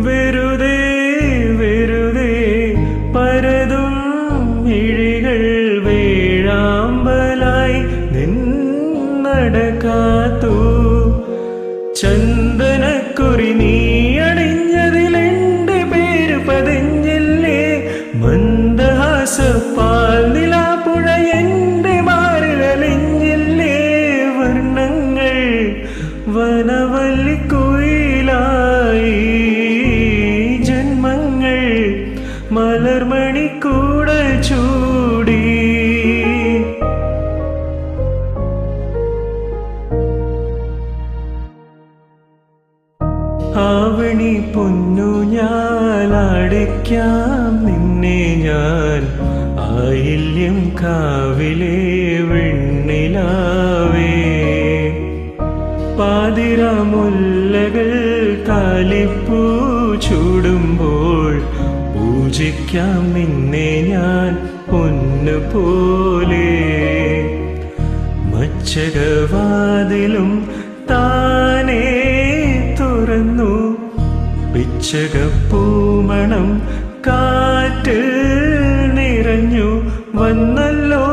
വെറുതെ വെറുതെ പരതും ഇഴികൾ വേഴാമ്പലായി നിന്നടക്കാത്തു ചന്ദനക്കുറി നീ അണിഞ്ഞതിലെന്റെ പേര് പതിഞ്ഞില്ലേ മന്ദഹാസപ്പാൽ നിലാപ്പുഴ എന്റെ മാറിലലിഞ്ഞില്ലേ വർണ്ണങ്ങൾ വനവല്ലിക്കുയിലായി ജന്മങ്ങൾ മലർമണിക്കൂട ചൂടി ആവണി പൊന്നു ഞാലടിക്കാം നിന്നെ ഞാൻ ആയില്യം കാവിലെ വെണ്ണിലാവേ പാതിരാമുല്ലകൾ കാലിപ്പൂ ചൂടുമ്പോൾ പൂജിക്കാം നിന്നെ ഞാൻ പൊന്നുപോലെ മച്ചകവാതിലും താനേ തുറന്നു പിച്ചകപ്പൂമണം കാറ്റിൽ നിറഞ്ഞു വന്നല്ലോ